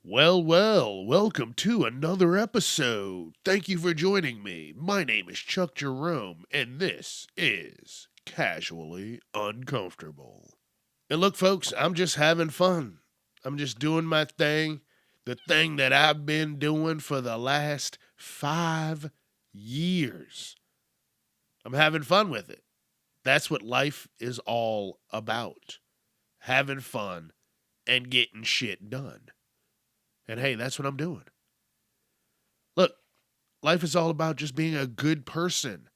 Welcome to another episode. Thank you for joining me. My name is Chuck Jerome, and this is Casually Uncomfortable. And look, folks, I'm just having fun. I'm just doing my thing, the thing that I've been doing for the last 5 years. I'm having fun with it. That's what life is all about, having fun and getting shit done. And hey, that's what I'm doing. Look, life is all about just being a good person.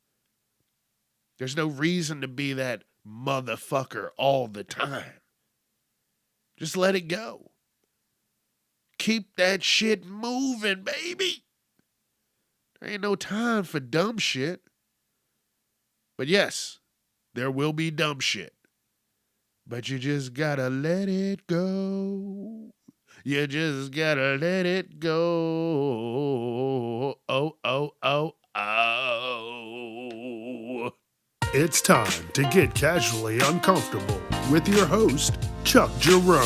There's no reason to be that motherfucker all the time. Just let it go. Keep that shit moving, baby. There ain't no time for dumb shit. But yes, there will be dumb shit. But you just gotta let it go. You just gotta let it go. Oh. It's time to get casually uncomfortable with your host, Chuck Jerome.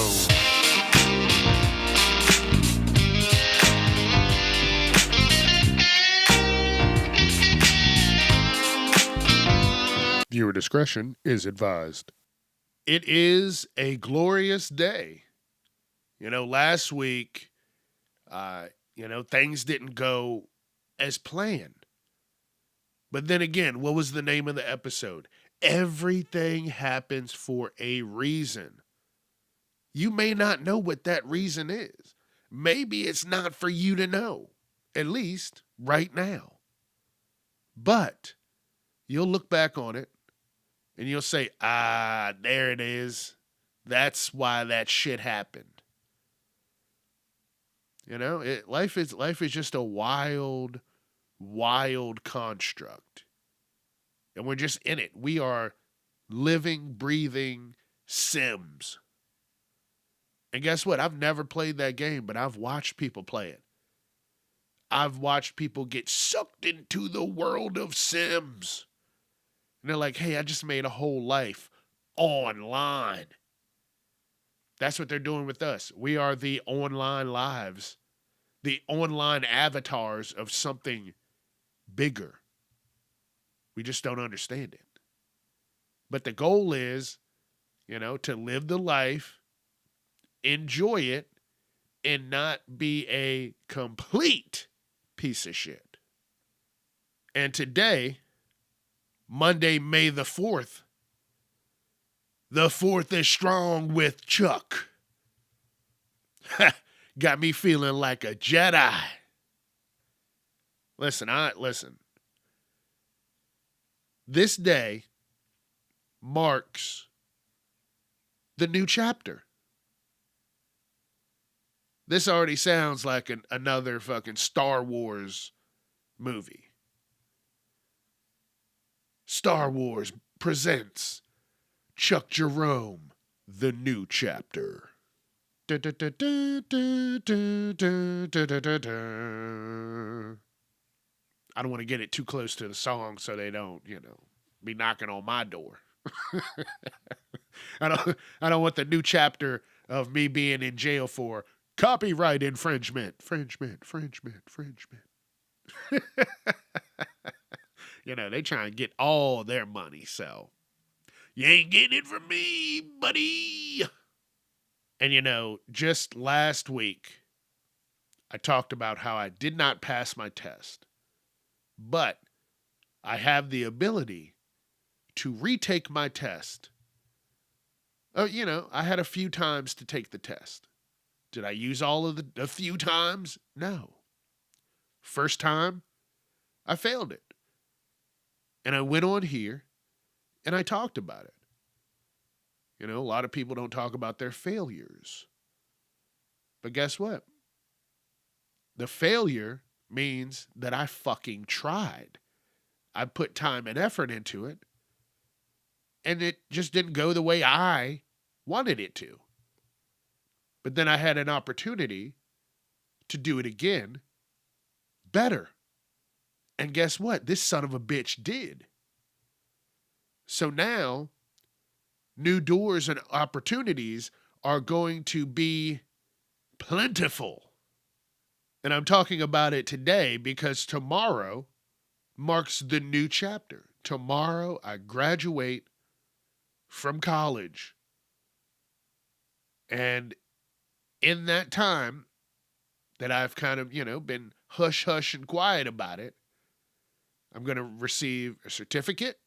Viewer discretion is advised. It is a glorious day. Last week, things didn't go as planned. But then again, what was the name of the episode? Everything happens for a reason. You may not know what that reason is. Maybe it's not for you to know, at least right now. But you'll look back on it and you'll say, there it is. That's why that shit happened. Life is just a wild construct. And we're just in it. We are living, breathing Sims. And guess what? I've never played that game, but I've watched people play it. I've watched people get sucked into the world of Sims. And they're like, hey, I just made a whole life online. That's what they're doing with us. We are the online lives, the online avatars of something bigger. We just don't understand it. But the goal is, to live the life, enjoy it, and not be a complete piece of shit. And today, Monday, May the 4th, the 4th is strong with Chuck. Got me feeling like a Jedi. Listen. This day marks the new chapter. This already sounds like another fucking Star Wars movie. Star Wars presents Chuck Jerome, the new chapter. I don't want to get it too close to the song so they don't, be knocking on my door. I don't want the new chapter of me being in jail for copyright infringement. They try and get all their money, so you ain't getting it from me, buddy. And just last week, I talked about how I did not pass my test, but I have the ability to retake my test. I had a few times to take the test. Did I use all of a few times? No. First time, I failed it. And I went on here and I talked about it. A lot of people don't talk about their failures. But guess what? The failure means that I fucking tried. I put time and effort into it. And it just didn't go the way I wanted it to. But then I had an opportunity to do it again better. And guess what? This son of a bitch did. So now, new doors and opportunities are going to be plentiful. And I'm talking about it today because tomorrow marks the new chapter. Tomorrow I graduate from college. And in that time that I've kind of, been hush hush and quiet about it, I'm going to receive a certificate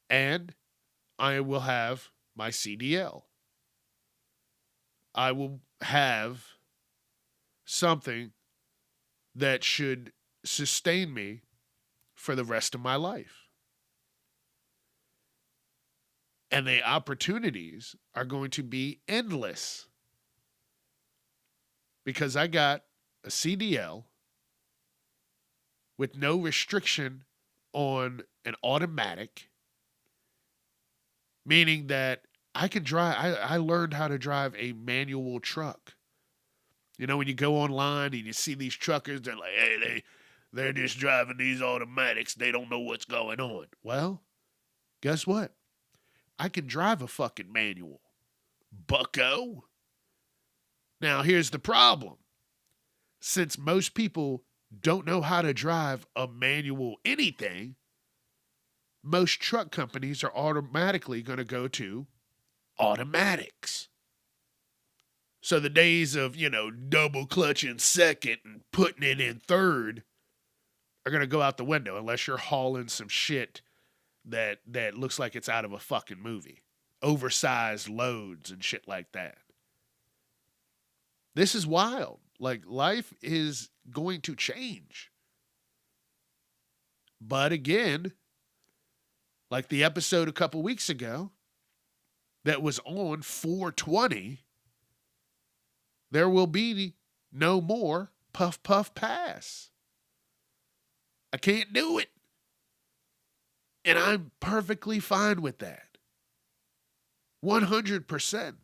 and I will have my CDL. I will have something that should sustain me for the rest of my life. And the opportunities are going to be endless because I got a CDL with no restriction on an automatic, meaning that I can drive. I learned how to drive a manual truck. You know, when you go online and you see these truckers, they're like, hey, they're just driving these automatics. They don't know what's going on. Well, guess what? I can drive a fucking manual, bucko. Now, here's the problem. Since most people don't know how to drive a manual anything, most truck companies are automatically going to go to automatics. So the days of, double clutching second and putting it in third are going to go out the window unless you're hauling some shit that looks like it's out of a fucking movie. Oversized loads and shit like that. This is wild. Like, life is going to change. But again, like the episode a couple weeks ago that was on 420, there will be no more puff, puff, pass. I can't do it. And I'm perfectly fine with that. 100%.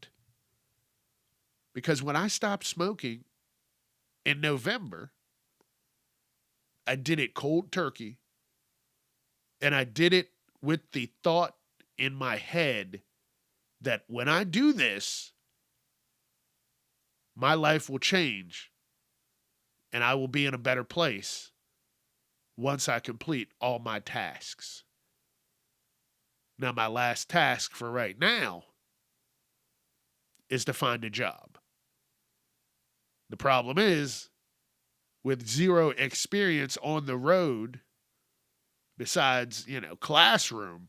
Because when I stopped smoking in November, I did it cold turkey. And I did it with the thought in my head that when I do this, my life will change and I will be in a better place once I complete all my tasks. Now, my last task for right now is to find a job. The problem is, with zero experience on the road, besides, classroom,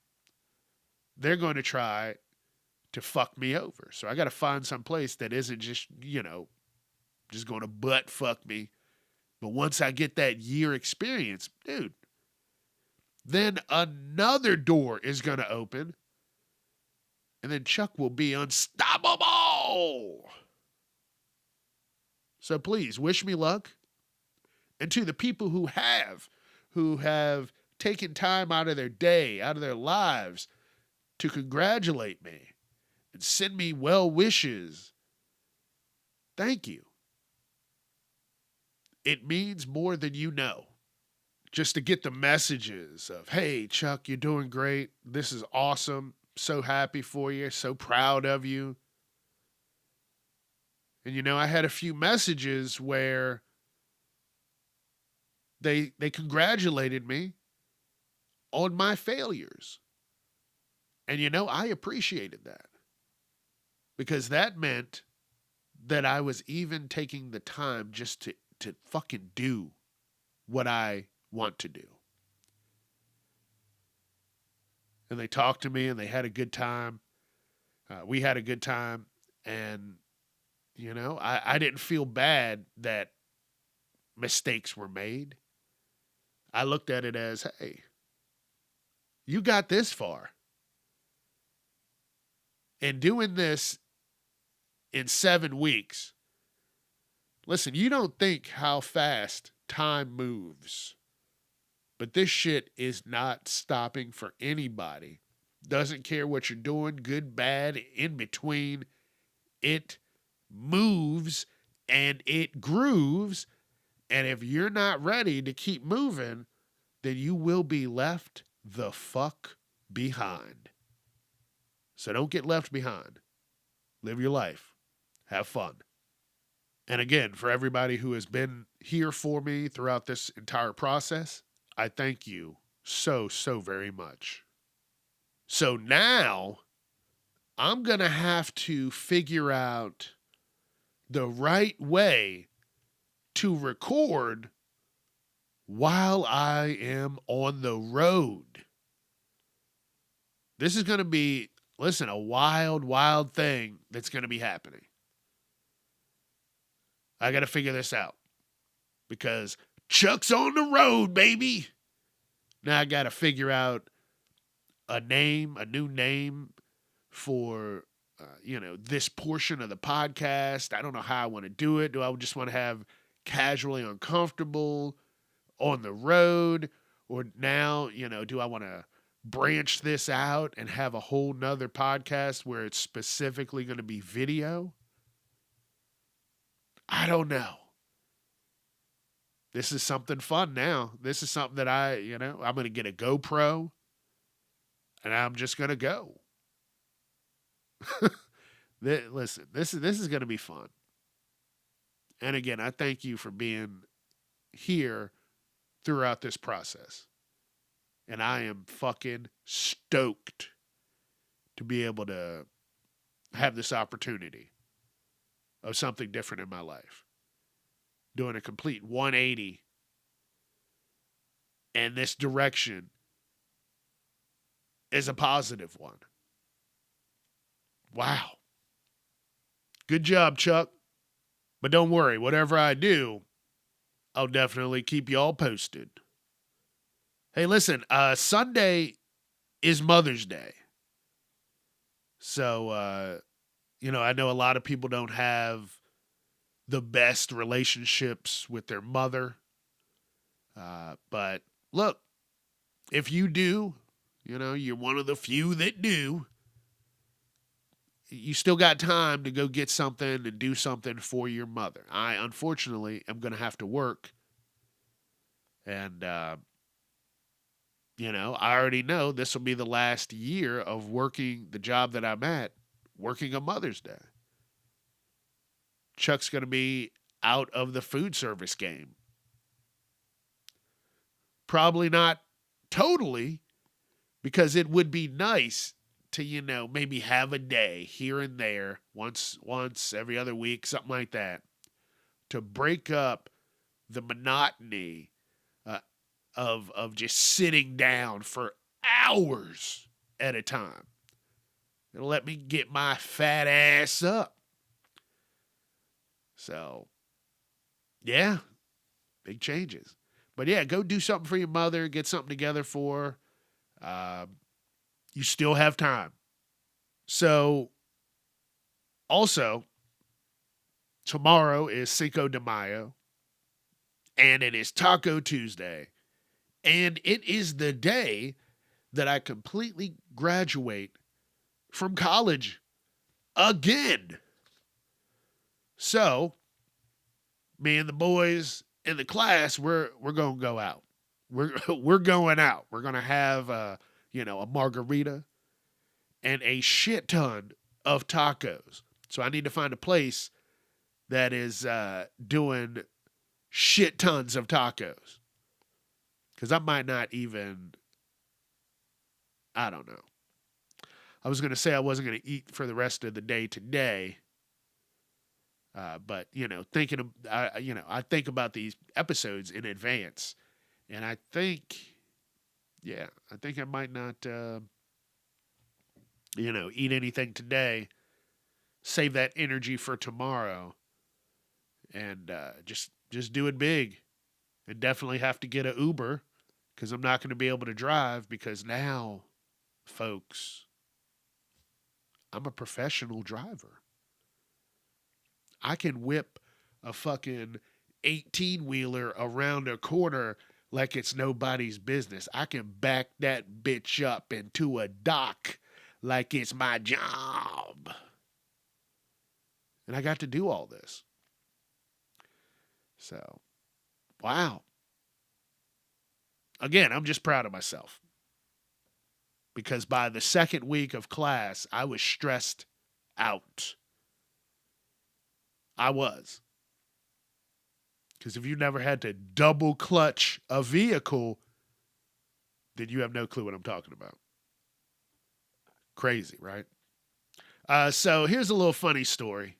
they're going to try to fuck me over. So I got to find some place that isn't just, just going to butt fuck me. But once I get that year experience, dude, then another door is going to open. And then Chuck will be unstoppable. So please, wish me luck. And to the people who have taken time out of their day, out of their lives to congratulate me and send me well wishes, thank you. It means more than you know. Just to get the messages of, hey, Chuck, you're doing great. This is awesome. So happy for you. So proud of you. And, I had a few messages where they congratulated me on my failures. And, I appreciated that. Because that meant that I was even taking the time just to fucking do what I want to do. And they talked to me and they had a good time. We had a good time. And, I didn't feel bad that mistakes were made. I looked at it as, hey, you got this far. And doing this in 7 weeks, listen, you don't think how fast time moves. But this shit is not stopping for anybody. Doesn't care what you're doing, good, bad, in between. It moves and it grooves. And if you're not ready to keep moving, then you will be left the fuck behind. So don't get left behind. Live your life. Have fun. And again, for everybody who has been here for me throughout this entire process, I thank you so, so very much. So now I'm going to have to figure out the right way to record while I am on the road. This is going to be, listen, a wild, wild thing that's going to be happening. I got to figure this out because Chuck's on the road, baby. Now I got to figure out a new name for, this portion of the podcast. I don't know how I want to do it. Do I just want to have casually uncomfortable on the road? Or now, do I want to branch this out and have a whole nother podcast where it's specifically going to be video? I don't know. This is something fun now. This is something that I'm going to get a GoPro and I'm just going to go. Listen, this is going to be fun. And again, I thank you for being here throughout this process. And I am fucking stoked to be able to have this opportunity of something different in my life. Doing a complete 180 and this direction is a positive one. Wow. Good job, Chuck. But don't worry, whatever I do, I'll definitely keep you all posted. Hey, listen, Sunday is Mother's Day. So, I know a lot of people don't have the best relationships with their mother. But look, if you do, you're one of the few that do, you still got time to go get something and do something for your mother. I, unfortunately, am going to have to work. And, I already know this will be the last year of working the job that I'm at, working on Mother's Day. Chuck's going to be out of the food service game. Probably not totally, because it would be nice to, maybe have a day here and there, once every other week, something like that, to break up the monotony of just sitting down for hours at a time. It'll let me get my fat ass up. So, yeah, big changes. But yeah, go do something for your mother. Get something together for her. You still have time. So, also, tomorrow is Cinco de Mayo. And it is Taco Tuesday. And it is the day that I completely graduate from college again. So, me and the boys in the class, we're going to go out. We're going out. We're going to have a margarita and a shit ton of tacos. So I need to find a place that is doing shit tons of tacos. Because I might not even, I don't know. I was going to say I wasn't going to eat for the rest of the day today. But, I think about these episodes in advance. And I think I might not, eat anything today. Save that energy for tomorrow. And just do it big. And definitely have to get an Uber. Because I'm not going to be able to drive. Because now, folks, I'm a professional driver. I can whip a fucking 18-wheeler around a corner like it's nobody's business. I can back that bitch up into a dock like it's my job. And I got to do all this. So, wow. Again, I'm just proud of myself. Because by the second week of class, I was stressed out. I was. Because if you never had to double clutch a vehicle, then you have no clue what I'm talking about. Crazy, right? So here's a little funny story.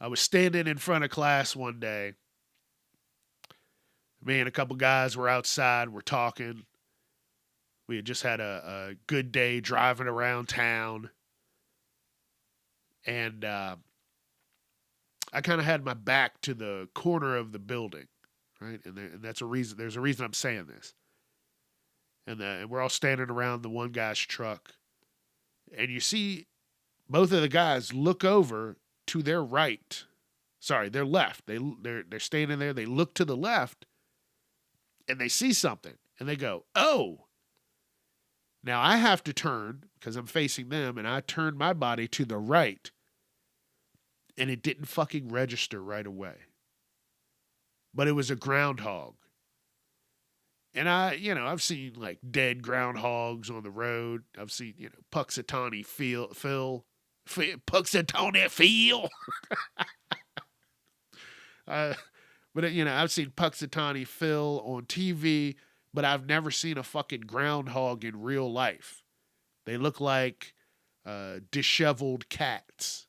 I was standing in front of class one day. Me and a couple guys were outside. We're talking. We had just had a good day driving around town. And I kind of had my back to the corner of the building, right? And that's a reason. There's a reason I'm saying this. And we're all standing around the one guy's truck. And you see both of the guys look over to their right. Sorry, their left. They're standing there. They look to the left, and they see something, and they go, "Oh!" Now I have to turn because I'm facing them, and I turned my body to the right, and it didn't fucking register right away. But it was a groundhog. And I've seen like dead groundhogs on the road. I've seen, Puxatawny Phil. Puxatawny Phil. But I've seen Puxatawny Phil on TV, but I've never seen a fucking groundhog in real life. They look like disheveled cats.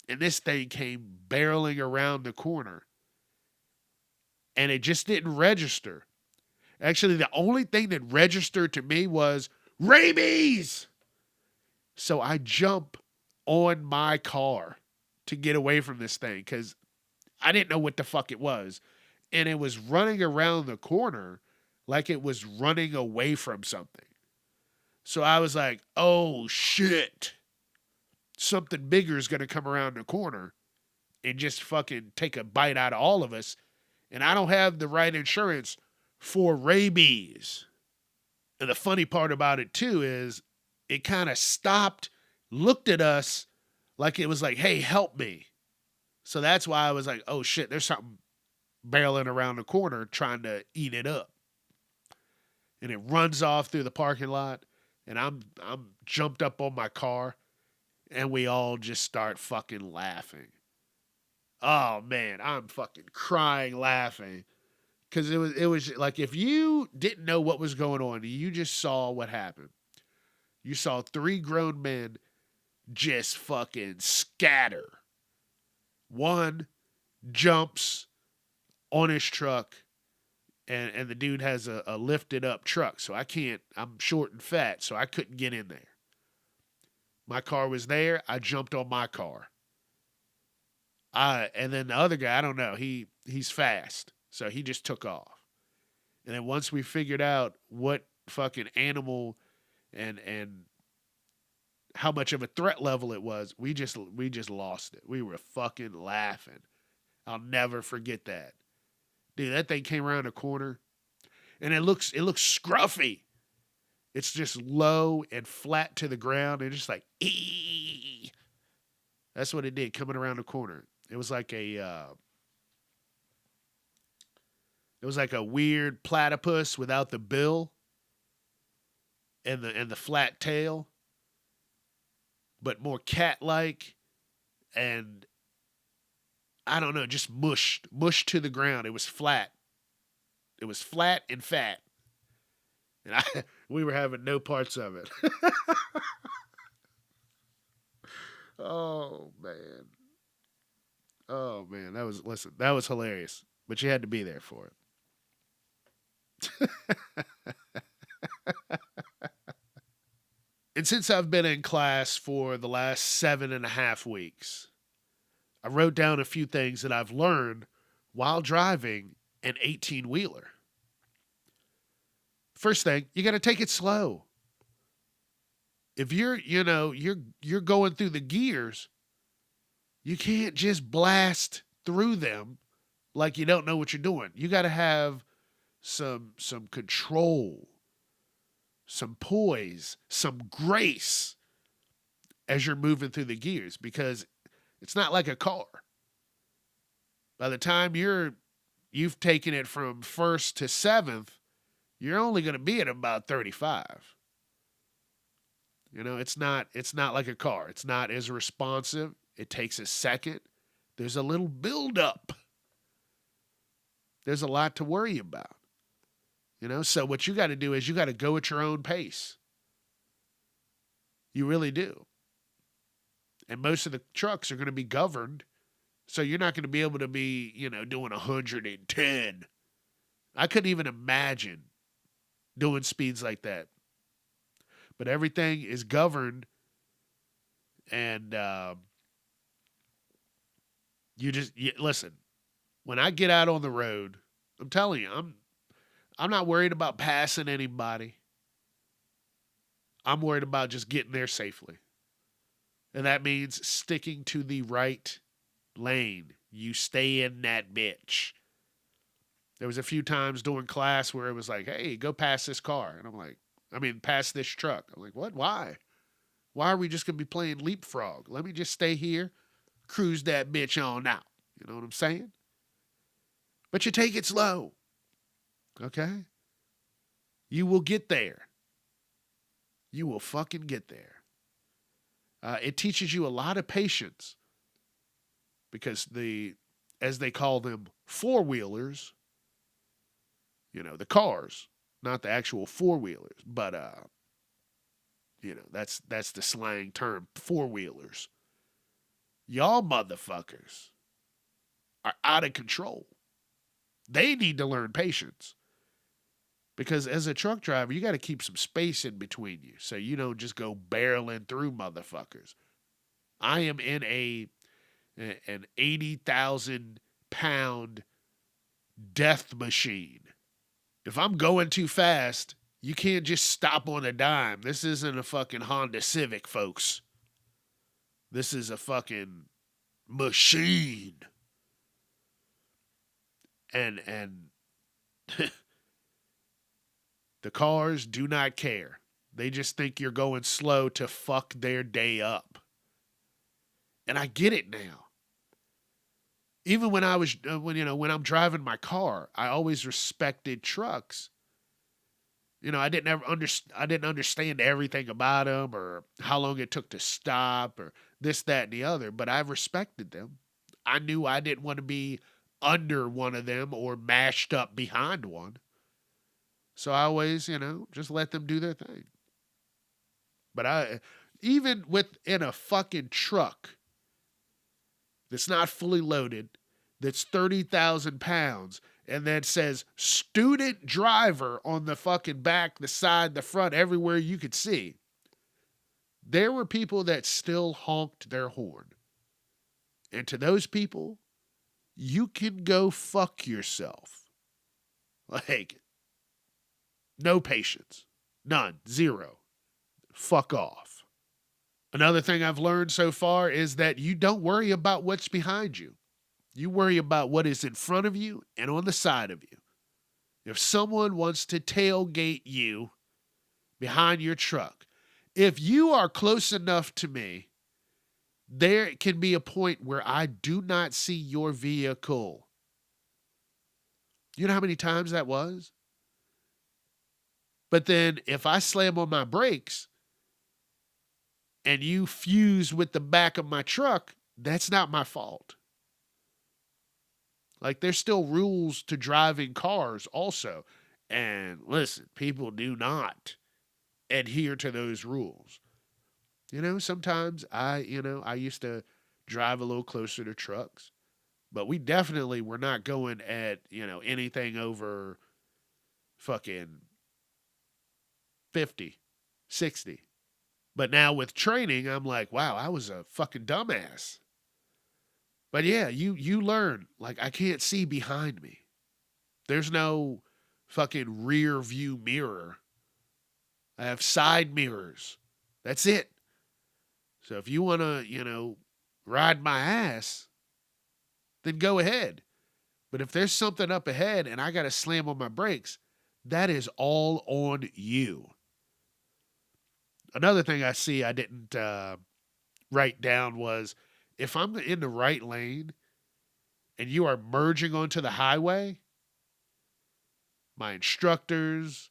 And this thing came barreling around the corner. And it just didn't register. Actually, the only thing that registered to me was rabies. So I jump on my car to get away from this thing because I didn't know what the fuck it was. And it was running around the corner like it was running away from something. So I was like, oh shit. Something bigger is going to come around the corner and just fucking take a bite out of all of us. And I don't have the right insurance for rabies. And the funny part about it too is it kind of stopped, looked at us like it was like, hey, help me. So that's why I was like, oh shit, there's something barreling around the corner trying to eat it up. And it runs off through the parking lot, and I'm jumped up on my car, and we all just start fucking laughing. Oh man, I'm fucking crying laughing. Because it was like if you didn't know what was going on, you just saw what happened. You saw three grown men just fucking scatter. One jumps on his truck, and the dude has a lifted up truck. So I'm short and fat, so I couldn't get in there. My car was there. I jumped on my car. And then the other guy, I don't know, he's fast. So he just took off. And then once we figured out what fucking animal and how much of a threat level it was, we just lost it. We were fucking laughing. I'll never forget that. Dude, that thing came around the corner and it looks scruffy. It's just low and flat to the ground and just like ee. That's what it did coming around the corner. It was like a weird platypus without the bill and the flat tail, but more cat-like, and I don't know, just mushed to the ground. It was flat. It was flat and fat, and we were having no parts of it. Oh man, that was hilarious, but you had to be there for it. And since I've been in class for the last 7.5 weeks, I wrote down a few things that I've learned while driving an 18-wheeler. First thing, you got to take it slow. If you're going through the gears, you can't just blast through them like you don't know what you're doing. You got to have some control, some poise, some grace as you're moving through the gears, because it's not like a car. By the time you've taken it from first to seventh, you're only going to be at about 35. It's not like a car. It's not as responsive. It takes a second. There's a little build up There's a lot to worry about. So what you got to do is you got to go at your own pace. You really do. And most of the trucks are going to be governed. So you're not going to be able to be, doing 110. I couldn't even imagine doing speeds like that. But everything is governed, and listen. When I get out on the road, I'm telling you, I'm not worried about passing anybody. I'm worried about just getting there safely. And that means sticking to the right lane. You stay in that bitch. There was a few times during class where it was like, hey, go past this car. And I'm like, past this truck. I'm like, what? Why? Why are we just going to be playing leapfrog? Let me just stay here, cruise that bitch on out. You know what I'm saying? But you take it slow. Okay? You will get there. You will fucking get there. It teaches you a lot of patience because as they call them, four-wheelers, the cars, not the actual four-wheelers, but, that's the slang term, four-wheelers. Y'all motherfuckers are out of control. They need to learn patience. Because as a truck driver, you got to keep some space in between you so you don't just go barreling through motherfuckers. I am in an 80,000-pound death machine. If I'm going too fast, you can't just stop on a dime. This isn't a fucking Honda Civic, folks. This is a fucking machine. And the cars do not care. They just think you're going slow to fuck their day up. And I get it now. Even when when I'm driving my car, I always respected trucks. I didn't understand everything about them or how long it took to stop or this, that, and the other, but I respected them. I knew I didn't want to be under one of them or mashed up behind one. So I always, just let them do their thing. But even within a fucking truck that's not fully loaded, that's 30,000 pounds, and that says student driver on the fucking back, the side, the front, everywhere you could see, there were people that still honked their horn. And to those people, you can go fuck yourself. Like, no patience. None. Zero. Fuck off. Another thing I've learned so far is that you don't worry about what's behind you. You worry about what is in front of you and on the side of you. If someone wants to tailgate you behind your truck, if you are close enough to me, there can be a point where I do not see your vehicle. You know how many times that was? But then if I slam on my brakes and you fuse with the back of my truck, that's not my fault. Like, there's still rules to driving cars also. And listen, people do not adhere to those rules. Sometimes I used to drive a little closer to trucks, but we definitely were not going at, anything over fucking 50, 60. But now with training, I'm like, wow, I was a fucking dumbass. But yeah, you learn, like, I can't see behind me. There's no fucking rear view mirror. I have side mirrors. That's it. So if you want to, ride my ass, then go ahead. But if there's something up ahead and I got to slam on my brakes, that is all on you. Another thing I see I didn't write down was, if I'm in the right lane and you are merging onto the highway, my instructors,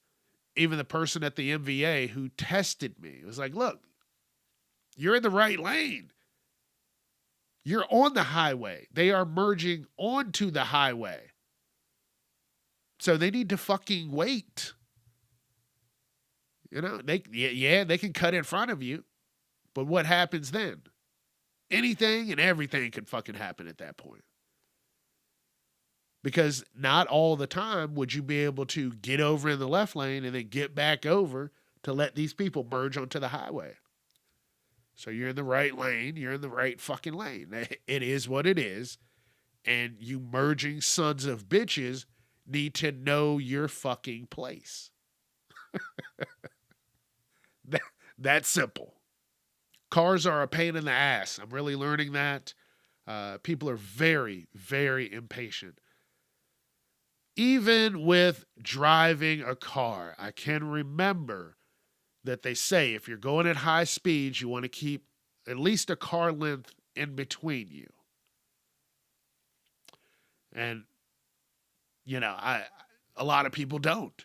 even the person at the MVA who tested me, was like, look, you're in the right lane. You're on the highway. They are merging onto the highway. So they need to fucking wait. You know, they can cut in front of you, but what happens then? Anything and everything could fucking happen at that point. Because not all the time would you be able to get over in the left lane and then get back over to let these people merge onto the highway. So you're in the right lane, you're in the right fucking lane. It is what it is. And you merging sons of bitches need to know your fucking place. That's simple. Cars are a pain in the ass. I'm really learning that. People are very, very impatient. Even with driving a car, I can remember that they say if you're going at high speeds, you want to keep at least a car length in between you. And, you know, a lot of people don't.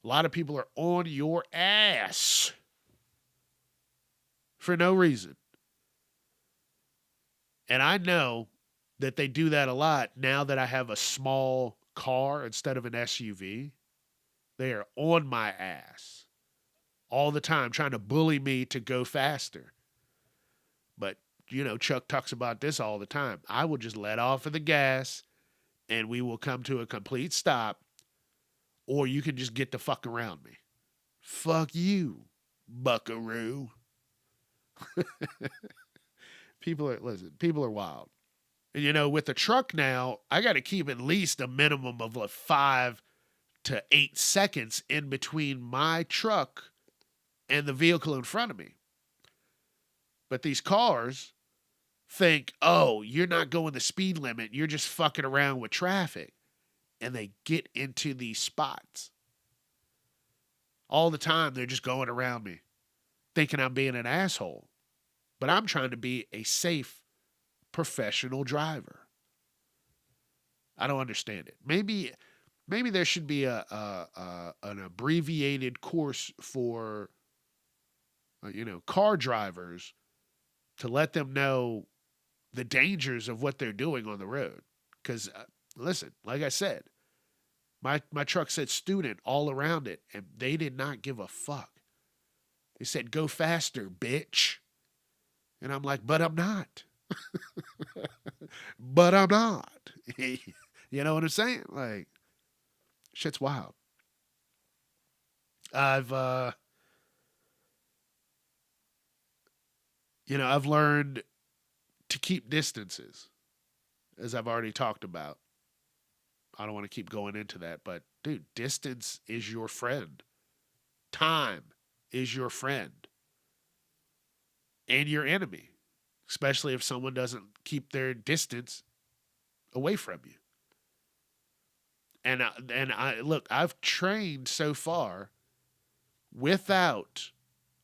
A lot of people are on your ass for no reason. And I know that they do that a lot now that I have a small car instead of an SUV. They are on my ass all the time trying to bully me to go faster. But, you know, Chuck talks about this all the time. I will just let off of the gas and we will come to a complete stop, or you can just get the fuck around me. Fuck you, buckaroo. People are wild. And, you know, with the truck now, I got to keep at least a minimum of like 5 to 8 seconds in between my truck and the vehicle in front of me. But these cars think, oh, you're not going the speed limit. You're just fucking around with traffic. And they get into these spots. All the time, they're just going around me, thinking I'm being an asshole. But I'm trying to be a safe, professional driver. I don't understand it. Maybe there should be an abbreviated course for car drivers to let them know the dangers of what they're doing on the road. Because listen, like I said, my truck said student all around it, and they did not give a fuck. They said, go faster, bitch. And I'm like, but I'm not. But I'm not. You know what I'm saying? Like, shit's wild. I've learned to keep distances, as I've already talked about. I don't want to keep going into that, but dude, distance is your friend. Time is your friend and your enemy, especially if someone doesn't keep their distance away from you. And look, I've trained so far without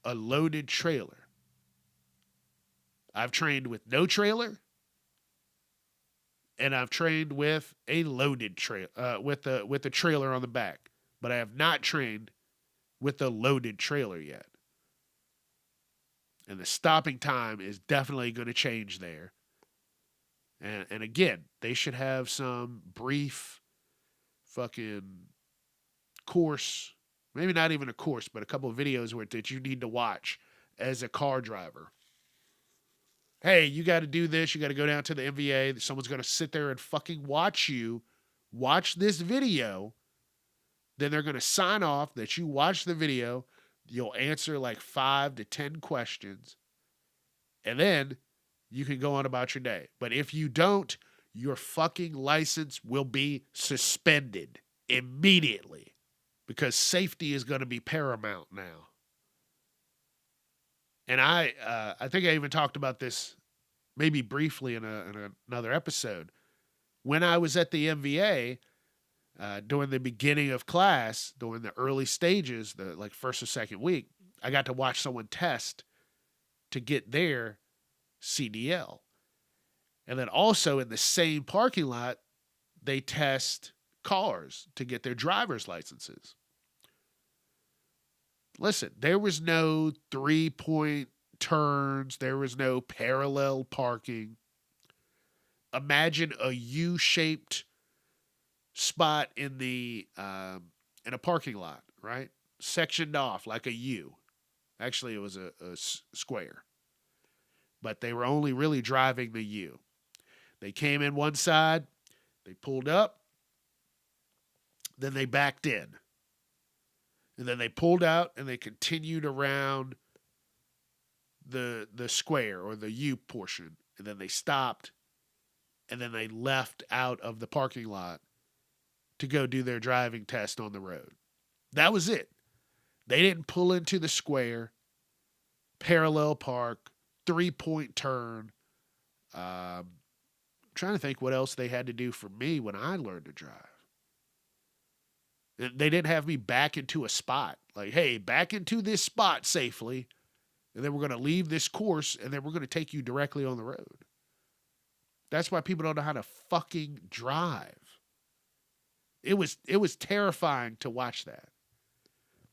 a loaded trailer. I've trained with no trailer, and I've trained with a loaded trailer, with the trailer on the back. But I have not trained with the loaded trailer yet. And the stopping time is definitely going to change there. And again, they should have some brief fucking course, maybe not even a course, but a couple of videos that you need to watch as a car driver. Hey, you got to do this. You got to go down to the MVA. Someone's going to sit there and fucking watch you watch this video. Then they're going to sign off that you watched the video. You'll answer like 5 to 10 questions. And then you can go on about your day. But if you don't, your fucking license will be suspended immediately, because safety is going to be paramount now. And I think I even talked about this maybe briefly in another episode. When I was at the MVA, during the beginning of class, during the early stages, the like first or second week, I got to watch someone test to get their CDL. And then also in the same parking lot, they test cars to get their driver's licenses. Listen, there was no 3-point turns. There was no parallel parking. Imagine a U-shaped spot in a parking lot, right? Sectioned off like a U. Actually, it was a square, but they were only really driving the U. They came in one side, they pulled up, then they backed in. And then they pulled out and they continued around the square or the U portion. And then they stopped and then they left out of the parking lot to go do their driving test on the road. That was it. They didn't pull into the square, parallel park, 3-point turn. I'm trying to think what else they had to do for me when I learned to drive. They didn't have me back into a spot. Like, hey, back into this spot safely, and then we're going to leave this course, and then we're going to take you directly on the road. That's why people don't know how to fucking drive. It was terrifying to watch that.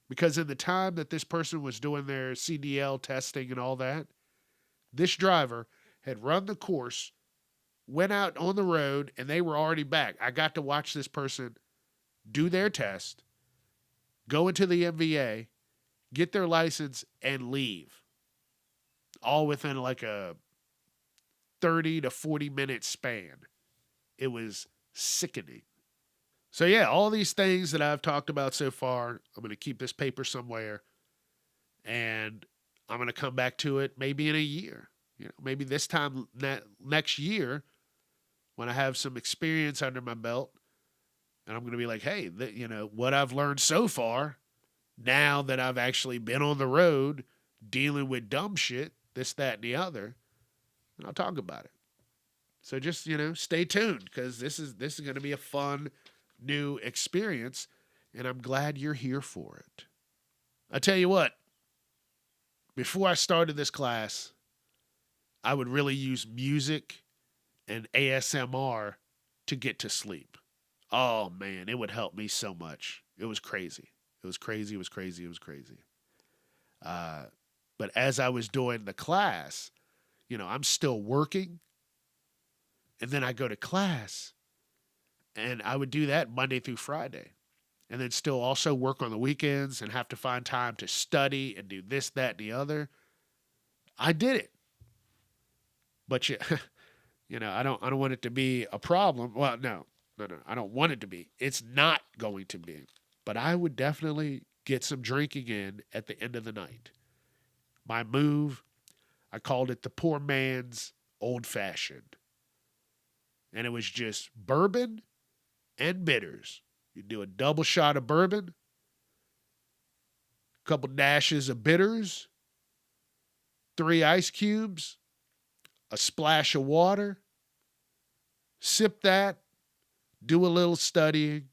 Because in the time that this person was doing their CDL testing and all that, this driver had run the course, went out on the road, and they were already back. I got to watch this person do their test, go into the MVA, get their license, and leave. All within like a 30 to 40 minute span. It was sickening. So yeah, all these things that I've talked about so far, I'm going to keep this paper somewhere, and I'm going to come back to it maybe in a year. Maybe this time next year, when I have some experience under my belt, and I'm going to be like, hey, what I've learned so far, now that I've actually been on the road dealing with dumb shit, this, that, and the other, and I'll talk about it. So just, stay tuned, because this is going to be a fun new experience, and I'm glad you're here for it. I tell you what, before I started this class, I would really use music and ASMR to get to sleep. Oh man, it would help me so much. It was crazy. It was crazy. It was crazy. It was crazy. But as I was doing the class, I'm still working, and then I go to class, and I would do that Monday through Friday, and then still also work on the weekends and have to find time to study and do this, that, and the other. I did it, but I don't want it to be a problem. Well, no, I don't want it to be. It's not going to be. But I would definitely get some drinking in at the end of the night. My move, I called it the poor man's old fashioned. And it was just bourbon and bitters. You do a double shot of bourbon, a couple dashes of bitters, 3 ice cubes, a splash of water, sip that, do a little studying,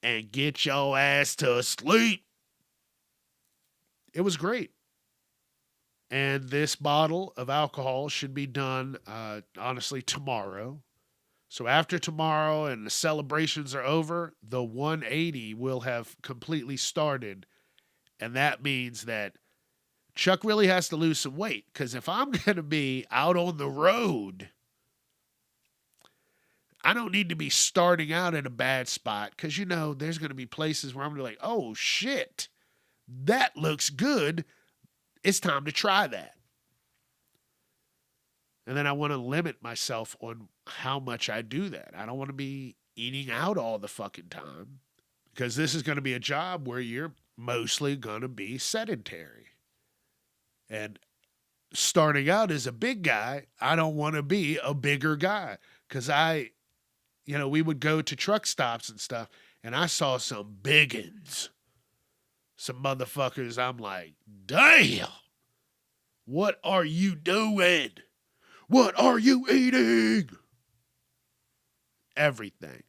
and get your ass to sleep. It was great. And this bottle of alcohol should be done, honestly, tomorrow. So after tomorrow and the celebrations are over, the 180 will have completely started. And that means that Chuck really has to lose some weight. Because if I'm going to be out on the road, I don't need to be starting out in a bad spot. Because, there's going to be places where I'm going to be like, oh, shit, that looks good. It's time to try that. And then I want to limit myself on how much I do that. I don't want to be eating out all the fucking time, because this is going to be a job where you're mostly going to be sedentary. And starting out as a big guy, I don't want to be a bigger guy, because we would go to truck stops and stuff, and I saw some biggins. Some motherfuckers, I'm like, damn, what are you doing? What are you eating? Everything.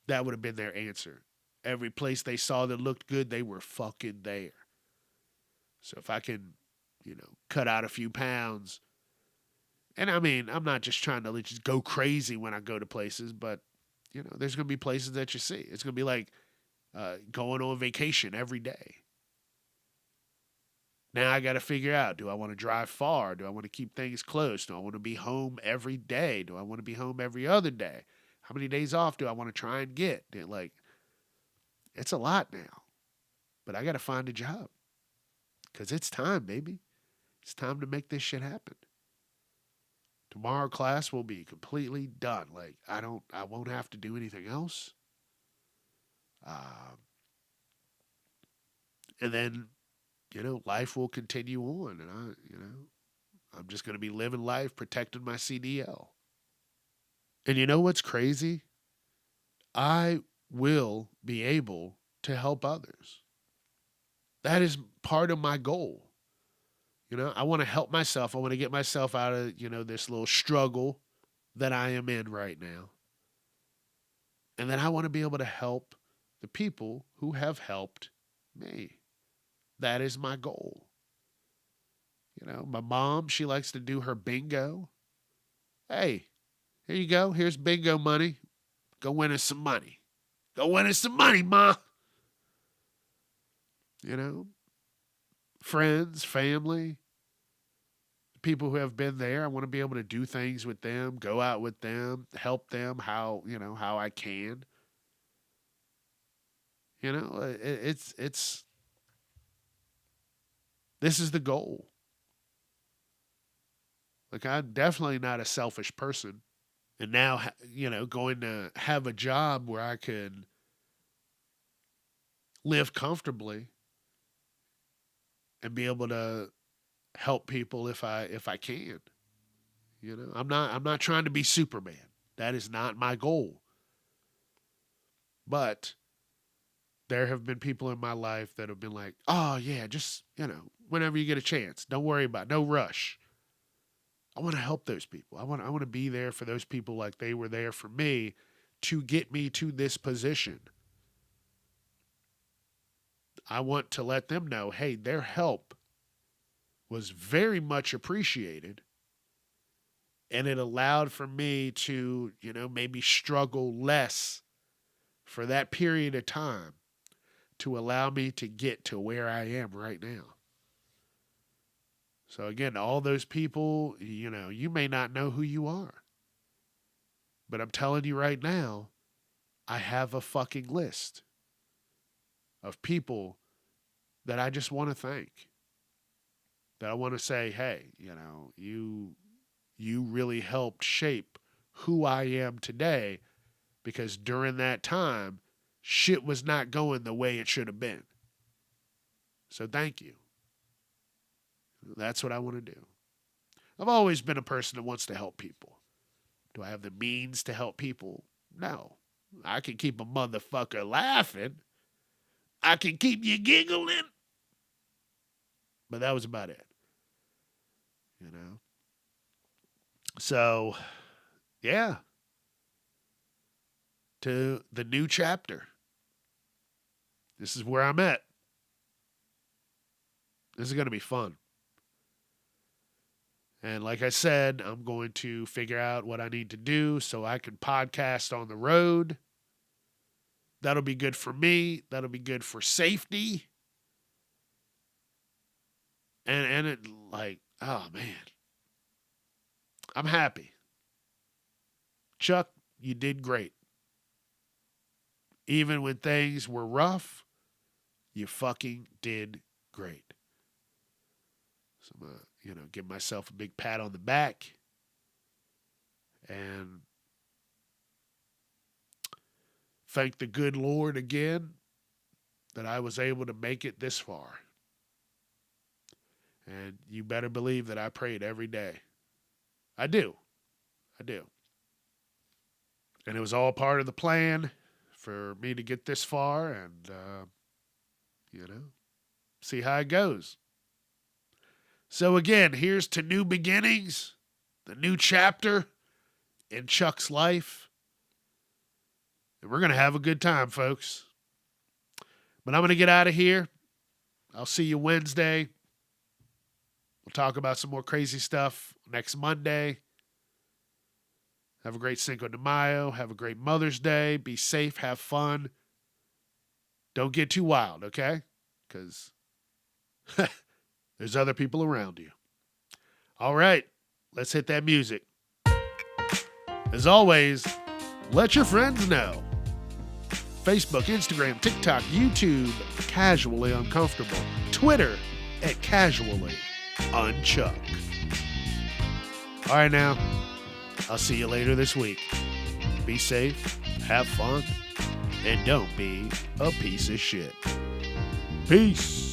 That would have been their answer. Every place they saw that looked good, they were fucking there. So if I can, cut out a few pounds. And I mean, I'm not just trying to just go crazy when I go to places, but, there's going to be places that you see. It's going to be like going on vacation every day. Now I got to figure out, do I want to drive far? Do I want to keep things close? Do I want to be home every day? Do I want to be home every other day? How many days off do I want to try and get? Like, it's a lot now. But I got to find a job. Because it's time, baby. It's time to make this shit happen. Tomorrow class will be completely done. Like, I won't have to do anything else. And then, life will continue on. And I'm just going to be living life, protecting my CDL. And you know what's crazy? I will be able to help others. That is part of my goal. I want to help myself. I want to get myself out of, this little struggle that I am in right now. And then I want to be able to help the people who have helped me. That is my goal. My mom, she likes to do her bingo. Hey, here you go. Here's bingo money. Go win us some money. Go win us some money, Ma. Friends, family, people who have been there. I want to be able to do things with them, go out with them, help them how I can. It's this is the goal. Like, I'm definitely not a selfish person. And now, going to have a job where I could live comfortably and be able to help people if I can. I'm not trying to be Superman. That is not my goal. But there have been people in my life that have been like, oh yeah, just, whenever you get a chance, don't worry about it. No rush. I want to help those people. I want to be there for those people like they were there for me to get me to this position. I want to let them know, hey, their help was very much appreciated. And it allowed for me to, maybe struggle less for that period of time to allow me to get to where I am right now. So again, all those people, you may not know who you are. But I'm telling you right now, I have a fucking list of people that I just want to thank. That I want to say, hey, you really helped shape who I am today, because during that time, shit was not going the way it should have been. So thank you. That's what I want to do. I've always been a person that wants to help people. Do I have the means to help people? No. I can keep a motherfucker laughing. I can keep you giggling. But that was about it. So, yeah. To the new chapter. This is where I'm at. This is going to be fun. And like I said, I'm going to figure out what I need to do so I can podcast on the road. That'll be good for me. That'll be good for safety. And it, like, oh man. I'm happy. Chuck, you did great. Even when things were rough, you fucking did great. So I'm going to, give myself a big pat on the back. And thank the good Lord again that I was able to make it this far. And you better believe that I prayed every day. I do. And it was all part of the plan for me to get this far and, see how it goes. So again, here's to new beginnings, the new chapter in Chuck's life. And we're going to have a good time, folks. But I'm going to get out of here. I'll see you Wednesday. We'll talk about some more crazy stuff next Monday. Have a great Cinco de Mayo. Have a great Mother's Day. Be safe. Have fun. Don't get too wild, okay? Because there's other people around you. All right. Let's hit that music. As always, Let your friends know. Facebook, Instagram, TikTok, YouTube, Casually Uncomfortable. Twitter at Casually Unchuck. All right, now. I'll see you later this week. Be safe, have fun, and don't be a piece of shit. Peace.